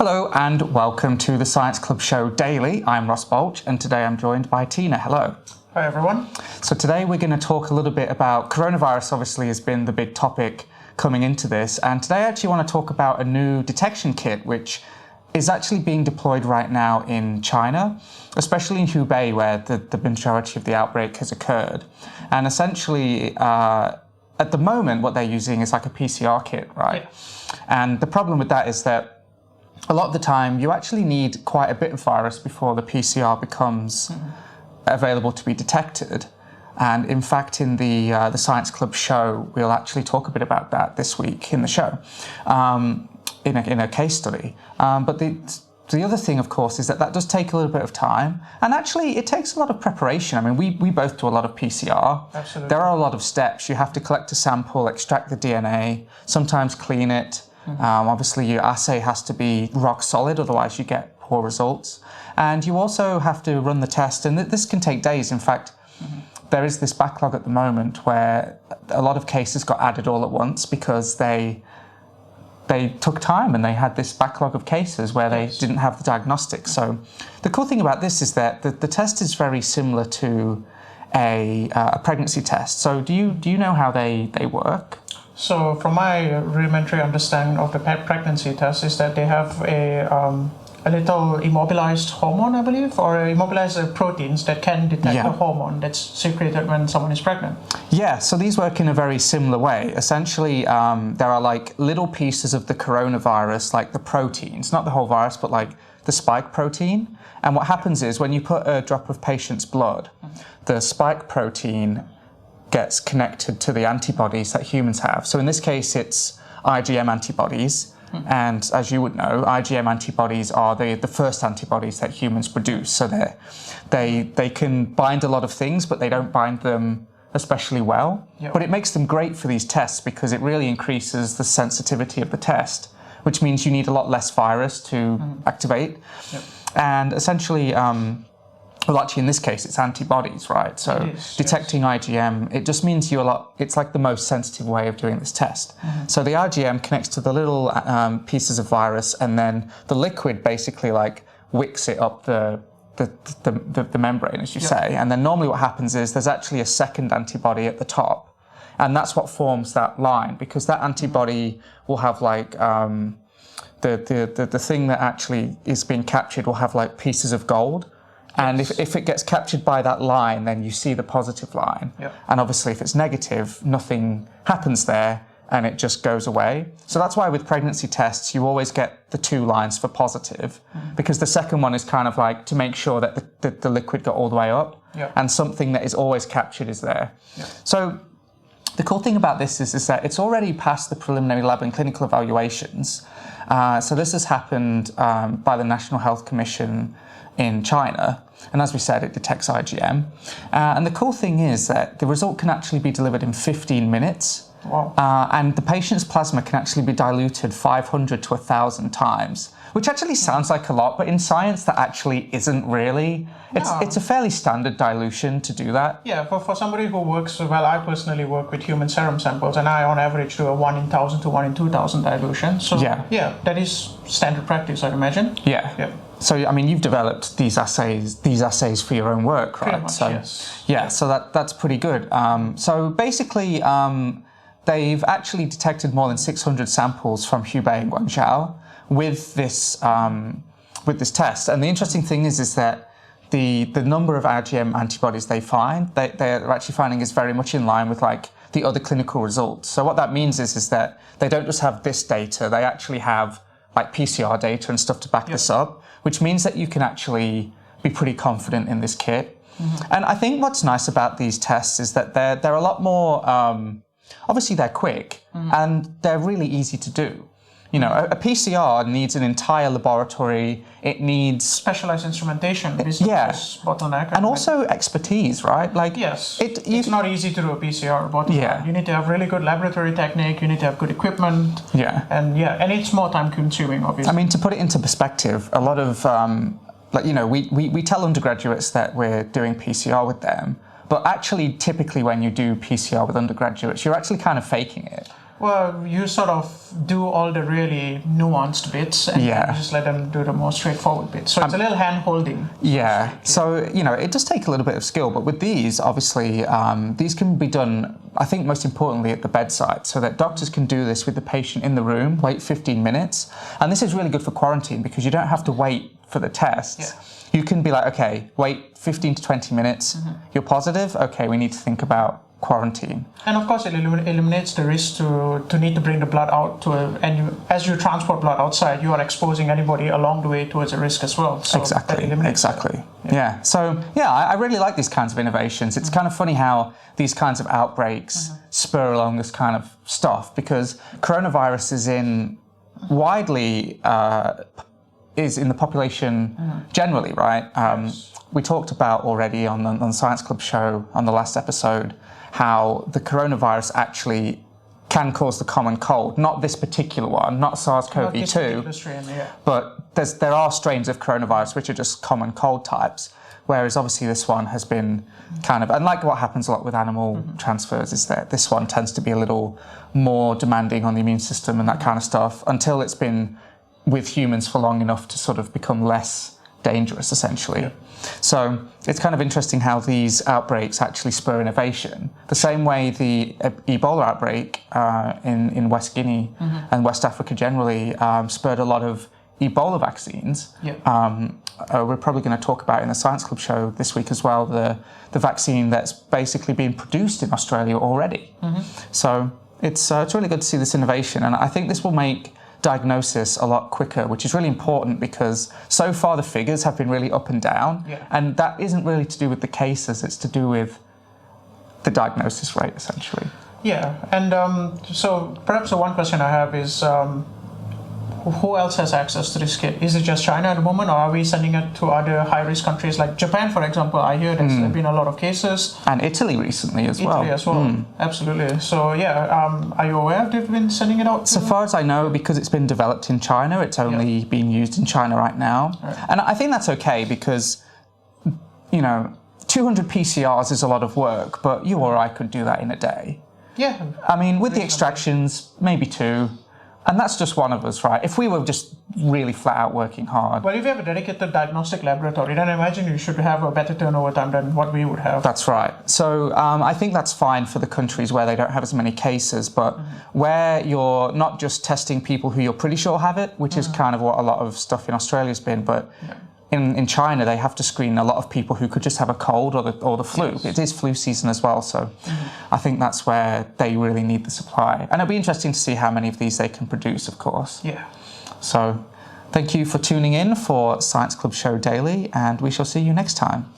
Hello and welcome to the Science Club Show Daily. I'm Ross Balch and today I'm joined by Tina. Hello. Hi everyone. So today we're going to talk a little bit about coronavirus. Obviously has been the big topic coming into this, and today I actually want to talk about a new detection kit which is actually being deployed right now in China, especially in Hubei where the majority of the outbreak has occurred. And essentially at the moment what they're using is like a PCR kit, right? Yeah. And the problem with that is that a lot of the time you actually need quite a bit of virus before the PCR becomes available to be detected. And in fact, in the Science Club show, we'll actually talk a bit about that this week in the show, in a case study. But the other thing, of course, is that does take a little bit of time. And actually, it takes a lot of preparation. I mean, we both do a lot of PCR. Absolutely. There are a lot of steps. You have to collect a sample, extract the DNA, sometimes clean it. Obviously, your assay has to be rock solid, otherwise you get poor results. And you also have to run the test, and this can take days. In fact, there is this backlog at the moment where a lot of cases got added all at once because they took time and they had this backlog of cases where they didn't have the diagnostic. So the cool thing about this is that the test is very similar to a pregnancy test. So do you know how they work? So from my rudimentary understanding of the pregnancy test is that they have a little immobilized hormone, I believe, or immobilized proteins that can detect the hormone that's secreted when someone is pregnant. Yeah, so these work in a very similar way. Essentially, there are like little pieces of the coronavirus, like the proteins, not the whole virus, but like the spike protein. And what happens is when you put a drop of patient's blood, the spike protein gets connected to the antibodies that humans have. So in this case, it's IgM antibodies. And as you would know, IgM antibodies are the first antibodies that humans produce. So they can bind a lot of things, but they don't bind them especially well. Yep. But it makes them great for these tests because it really increases the sensitivity of the test, which means you need a lot less virus to activate. Yep. And essentially, well, actually, in this case, it's antibodies, right? So detecting IgM, it just means it's like the most sensitive way of doing this test. So the IgM connects to the little pieces of virus, and then the liquid basically like wicks it up the membrane, as you say. And then normally what happens is there's actually a second antibody at the top, and that's what forms that line, because that antibody will have like the thing that actually is being captured will have like pieces of gold. And if it gets captured by that line, then you see the positive line. Yep. And obviously if it's negative, nothing happens there and it just goes away. So that's why with pregnancy tests, you always get the two lines for positive, because the second one is kind of like to make sure that the liquid got all the way up and something that is always captured is there. Yep. So the cool thing about this is that it's already passed the preliminary lab and clinical evaluations. So this has happened by the National Health Commission in China, and as we said, it detects IgM. And the cool thing is that the result can actually be delivered in 15 minutes. Wow. And the patient's plasma can actually be diluted 500 to 1,000 times, which actually sounds like a lot, but in science that actually isn't really. It's a fairly standard dilution to do that. Yeah, for somebody who works, well, I personally work with human serum samples, and I on average do a 1 in 1,000 to 1 in 2,000 dilution. So yeah, that is standard practice, I'd imagine. Yeah. So, I mean, you've developed these assays for your own work, right? Pretty much, so, yes. Yeah, so that's pretty good. So basically, they've actually detected more than 600 samples from Hubei and Guangzhou with this test. And the interesting thing is that the number of IgM antibodies they find, they're actually finding is very much in line with like the other clinical results. So what that means is that they don't just have this data, they actually have like PCR data and stuff to back this up, which means that you can actually be pretty confident in this kit. And I think what's nice about these tests is that they're a lot more, obviously they're quick and they're really easy to do. You know, a PCR needs an entire laboratory. It needs specialized instrumentation. Bottleneck. And also expertise, right? Like it's not easy to do a PCR bottleneck. You need to have really good laboratory technique. You need to have good equipment. And it's more time consuming, obviously. I mean, to put it into perspective, a lot of like, you know, we tell undergraduates that we're doing PCR with them, but actually, typically when you do PCR with undergraduates, you're actually kind of faking it. Well, you sort of do all the really nuanced bits and you just let them do the more straightforward bits. So it's a little hand-holding. Yeah. So, you know, it does take a little bit of skill, but with these, obviously, these can be done, I think most importantly, at the bedside, so that doctors can do this with the patient in the room, wait 15 minutes. And this is really good for quarantine because you don't have to wait for the tests. Yeah. You can be like, okay, wait 15 to 20 minutes. You're positive? Okay, we need to think about quarantine. And of course, it eliminates the risk to need to bring the blood out as you transport blood outside, you are exposing anybody along the way towards a risk as well. So exactly. Yeah. So yeah, I really like these kinds of innovations. It's kind of funny how these kinds of outbreaks spur along this kind of stuff because coronavirus is in the population generally, right? We talked about already on the Science Club show on the last episode how the coronavirus actually can cause the common cold. Not this particular one, not SARS-CoV2, but there are strains of coronavirus which are just common cold types, whereas obviously this one has been kind of, and like what happens a lot with animal transfers is that this one tends to be a little more demanding on the immune system and that kind of stuff until it's been with humans for long enough to sort of become less dangerous, essentially. Yeah. So it's kind of interesting how these outbreaks actually spur innovation. The same way the Ebola outbreak in West Guinea and West Africa generally spurred a lot of Ebola vaccines. Yeah. We're probably going to talk about in the Science Club show this week as well, the vaccine that's basically being produced in Australia already. So it's really good to see this innovation, and I think this will make diagnosis a lot quicker, which is really important because so far the figures have been really up and down, and that isn't really to do with the cases, it's to do with the diagnosis rate, essentially. Yeah, and so perhaps the one question I have is who else has access to this kit? Is it just China at the moment, or are we sending it to other high-risk countries like Japan, for example? I hear there's been a lot of cases. And Italy recently as well. Absolutely. So yeah, are you aware if they've been sending it out? So far as I know, because it's been developed in China, it's only being used in China right now. And I think that's okay because, you know, 200 PCRs is a lot of work, but you or I could do that in a day. Yeah. I mean, with the extractions, maybe 2. And that's just one of us, right? If we were just really flat out working hard. Well, if you have a dedicated diagnostic laboratory, then I imagine you should have a better turnover time than what we would have. That's right. So I think that's fine for the countries where they don't have as many cases, but where you're not just testing people who you're pretty sure have it, which is kind of what a lot of stuff in Australia's been, but in China they have to screen a lot of people who could just have a cold or the flu. It is flu season as well, so I think that's where they really need the supply. And it'll be interesting to see how many of these they can produce, of course. Yeah. So thank you for tuning in for Science Club Show Daily, and we shall see you next time.